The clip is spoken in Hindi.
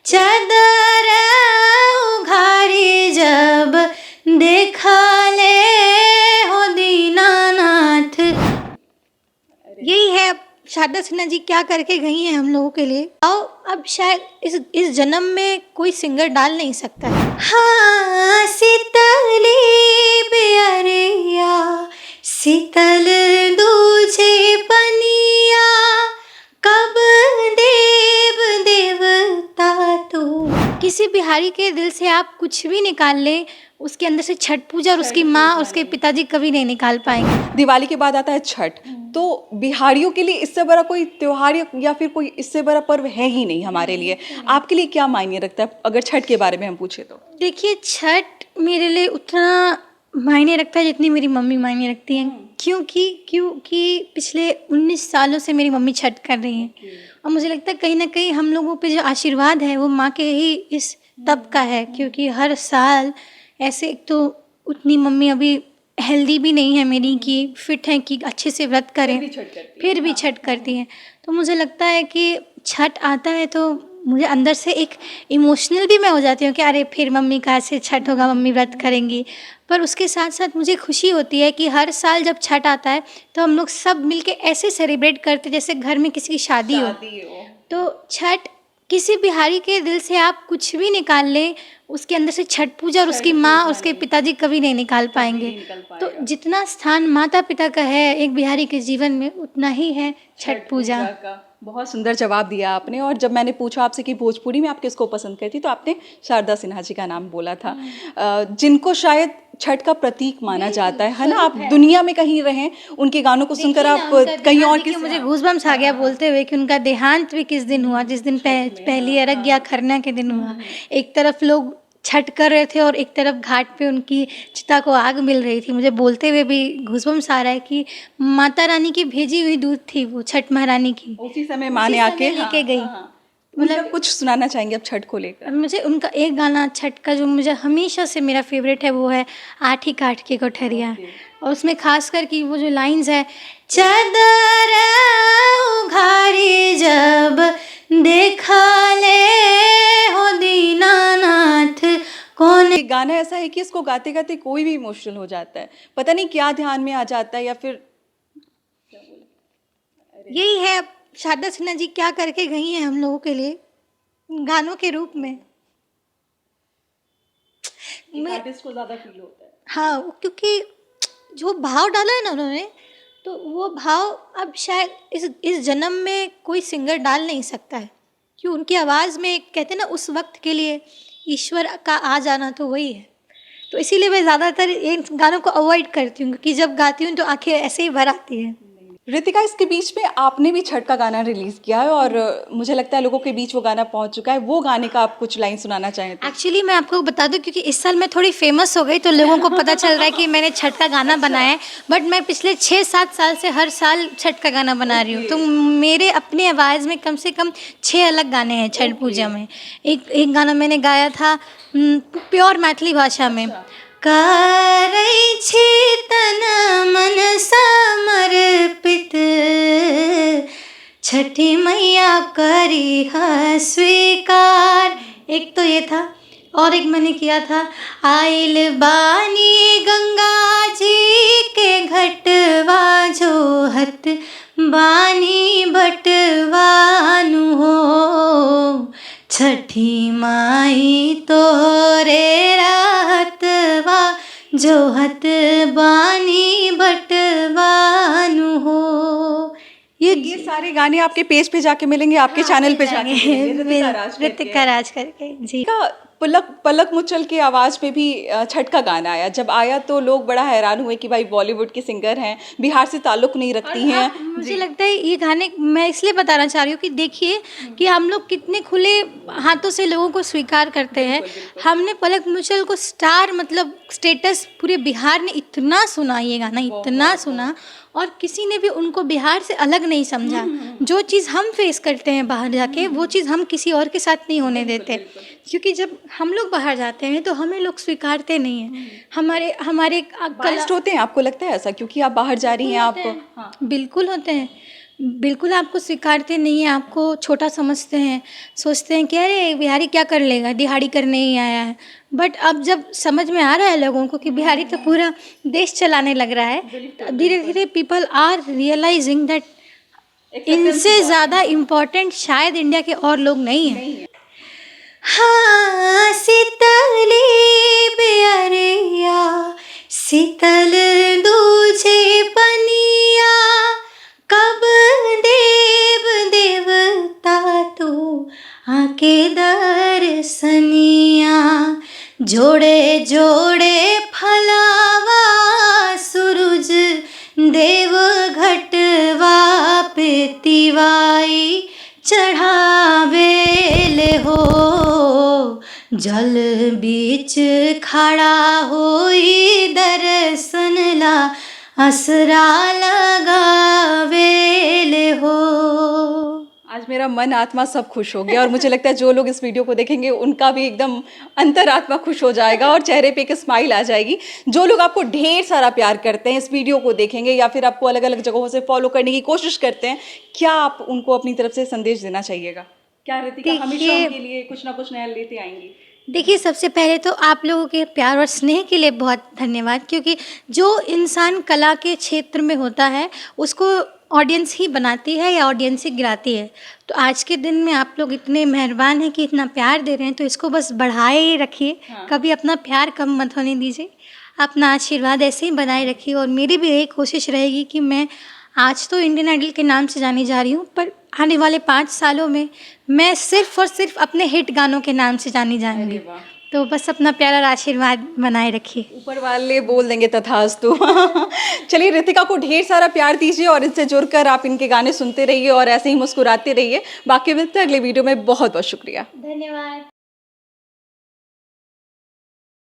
चादर उघारी जब देखा ले हो दीनानाथ। यही है शारदा सिन्हा जी क्या करके गई हैं हम लोगों के लिए। आओ अब शायद इस जन्म में कोई सिंगर डाल नहीं सकता है। हाँ शीतली बेअरिया शीतल दूजे पनिया कब देव देवता तू। किसी बिहारी के दिल से आप कुछ भी निकाल लें, उसके अंदर से छठ पूजा और उसकी माँ और उसके पिताजी कभी नहीं निकाल पाएंगे। दिवाली के बाद आता है छठ, तो बिहारियों के लिए इससे बड़ा कोई त्योहार या फिर कोई इससे बड़ा पर्व है ही नहीं हमारे लिए। आपके लिए क्या मायने रखता है अगर छठ के बारे में हम पूछे तो? देखिए छठ मेरे लिए उतना मायने रखता है जितनी मेरी मम्मी मायने रखती हैं। क्योंकि पिछले 19 सालों से मेरी मम्मी छठ कर रही हैं और मुझे लगता है कहीं ना कहीं हम लोगों पे जो आशीर्वाद है वो माँ के ही इस तब का है। क्योंकि हर साल ऐसे, एक तो उतनी मम्मी अभी हेल्दी भी नहीं है मेरी कि फिट है कि अच्छे से व्रत करें, फिर भी छठ करती हैं। तो मुझे लगता है कि छठ आता है तो मुझे अंदर से एक इमोशनल भी मैं हो जाती हूँ कि अरे फिर मम्मी का ऐसे छठ होगा, मम्मी व्रत करेंगी। पर उसके साथ साथ मुझे खुशी होती है कि हर साल जब छठ आता है तो हम लोग सब मिलके ऐसे सेलिब्रेट करते जैसे घर में किसी की शादी हो। तो छठ किसी बिहारी के दिल से आप कुछ भी निकाल लें, उसके अंदर से छठ पूजा और उसकी माँ और उसके पिताजी कभी नहीं निकाल पाएंगे। तो जितना स्थान माता पिता का है एक बिहारी के जीवन में उतना ही है छठ पूजा का। बहुत सुंदर जवाब दिया आपने। और जब मैंने पूछा आपसे कि भोजपुरी में आप किसको पसंद करती, तो आपने शारदा सिन्हा जी का नाम बोला था, जिनको शायद छठ का प्रतीक माना जाता है ना। आप दुनिया में कहीं रहें, उनके गानों को सुनकर आप कहीं और किसी। मुझे गूज़बम्स आ गया बोलते हुए कि उनका देहांत भी किस दिन हुआ, जिस दिन पहली अरग या खरना के दिन हुआ। एक तरफ लोग छठ कर रहे थे और एक तरफ घाट पे उनकी चिता को आग मिल रही थी। मुझे बोलते हुए भी गूज़बम्स आ रहा है कि माता रानी की भेजी हुई दूत थी वो छठ महारानी की, उसी समय माँ ने आके लेके गई। मतलब कुछ सुनाना चाहेंगे आप छठ को लेकर? मुझे उनका एक गाना छठ का जो मुझे हमेशा से मेरा फेवरेट है वो है आठी काठ की कोठरिया। और उसमें खासकर कि वो जो लाइंस है, चादर उघारी जब देखा ले हो दीनानाथ। कौन एक गाना ऐसा है कि इसको गाते गाते कोई भी इमोशनल हो जाता है, पता नहीं क्या ध्यान में आ जाता है, या फिर यही है शारदा सिन्हा जी क्या करके गई हैं हम लोगों के लिए गानों के रूप में। आर्टिस्ट को ज्यादा फील होता है। हाँ, क्योंकि जो भाव डाला है ना उन्होंने, तो वो भाव अब शायद इस जन्म में कोई सिंगर डाल नहीं सकता है। क्यों, उनकी आवाज़ में कहते हैं ना उस वक्त के लिए ईश्वर का आ जाना, तो वही है। तो इसीलिए मैं ज़्यादातर इन गानों को अवॉइड करती हूँ क्योंकि जब गाती हूँ तो आंखें ऐसे ही भर आती हैं। रितिका, इसके बीच में आपने भी छठ का गाना रिलीज किया है और मुझे लगता है लोगों के बीच वो गाना पहुंच चुका है। वो गाने का आप कुछ लाइन सुनाना चाहें तो? एक्चुअली मैं आपको बता दूं क्योंकि इस साल मैं थोड़ी फेमस हो गई तो लोगों को पता चल रहा है कि मैंने छठ का गाना बनाया है। बट मैं पिछले 6-7 साल से हर साल छठ का गाना बना रही हूँ। तो मेरे अपनी आवाज़ में कम से कम 6 अलग गाने हैं छठ पूजा में। एक गाना मैंने गाया था प्योर मैथिली भाषा में, करै छी तन मन समर्पित छठी मैया करी है स्वीकार। एक तो ये था, और एक मैंने किया था आइल बानी गंगा जी के घटवा जोहत बानी बटवानु हो छठी माई तोरे रातवा जोहत बानी बटवानु हो। ये सारे गाने आपके पेज पे जाके मिलेंगे, आपके चैनल पे जाके ऋतिका राज करके जी। पलक मुचल की आवाज़ में भी छठ का गाना आया। जब आया तो लोग बड़ा हैरान हुए कि भाई बॉलीवुड के सिंगर हैं, बिहार से ताल्लुक़ नहीं रखती हैं। मुझे लगता है ये गाने मैं इसलिए बताना चाह रही हूँ कि देखिए कि हम लोग कितने खुले हाथों से लोगों को स्वीकार करते हैं। हमने पलक मुचल को स्टार मतलब स्टेटस पूरे बिहार ने इतना सुना, ये गाना इतना सुना, और किसी ने भी उनको बिहार से अलग नहीं समझा। जो चीज़ हम फेस करते हैं बाहर जाके वो चीज़ हम किसी और के साथ नहीं होने देते। क्योंकि जब हम लोग बाहर जाते हैं तो हमें लोग स्वीकारते नहीं हैं, हमारे बाइस्ड होते हैं। आपको लगता है ऐसा क्योंकि आप बाहर जा रही हैं? आप बिल्कुल होते हैं। बिल्कुल आपको स्वीकारते नहीं हैं, आपको छोटा समझते हैं, सोचते हैं कि अरे बिहारी क्या कर लेगा, दिहाड़ी करने ही आया है। बट अब जब समझ में आ रहा है लोगों को कि बिहारी तो पूरा देश चलाने लग रहा है, धीरे धीरे पीपल आर रियलाइजिंग दैट इनसे ज़्यादा इम्पोर्टेंट शायद इंडिया के और लोग नहीं हैं। हाँ शीतली बेअरिया शीतल दूजे पनिया, कब देव देवता तू आके दर्शनिया, जोड़े जोड़े फलावा सूरज देव घटवा पे तिवाई चढ़ावेले हो, जल बीच खड़ा होई दर्शन ला असरा लगावेले हो। आज मेरा मन आत्मा सब खुश हो गया और मुझे लगता है जो लोग इस वीडियो को देखेंगे उनका भी एकदम अंतरात्मा खुश हो जाएगा और चेहरे पे एक स्माइल आ जाएगी। जो लोग आपको ढेर सारा प्यार करते हैं, इस वीडियो को देखेंगे या फिर आपको अलग अलग जगहों से फॉलो करने की कोशिश करते हैं, क्या आप उनको अपनी तरफ से संदेश देना चाहिएगा? क्या रितिका हमेशा उनके लिए कुछ ना कुछ नया लेते आएंगी? देखिए, सबसे पहले तो आप लोगों के प्यार और स्नेह के लिए बहुत धन्यवाद, क्योंकि जो इंसान कला के क्षेत्र में होता है उसको ऑडियंस ही बनाती है या ऑडियंस ही गिराती है। तो आज के दिन में आप लोग इतने मेहरबान हैं कि इतना प्यार दे रहे हैं, तो इसको बस बढ़ाए ही रखिए। कभी अपना प्यार कम मत होने दीजिए, अपना आशीर्वाद ऐसे ही बनाए रखिए। और मेरी भी यही कोशिश रहेगी कि मैं आज तो इंडियन आइडल के नाम से जानी जा रही हूँ, पर आने वाले 5 सालों में मैं सिर्फ और सिर्फ अपने हिट गानों के नाम से जानी जाऊंगी। तो बस अपना प्यार और आशीर्वाद बनाए रखिए। ऊपर वाले बोल देंगे तथास्तु। चलिए, रितिका को ढेर सारा प्यार दीजिए और इनसे जुड़कर आप इनके गाने सुनते रहिए और ऐसे ही मुस्कुराते रहिए। बाकी मिलते हैं अगले वीडियो में। बहुत बहुत शुक्रिया। धन्यवाद।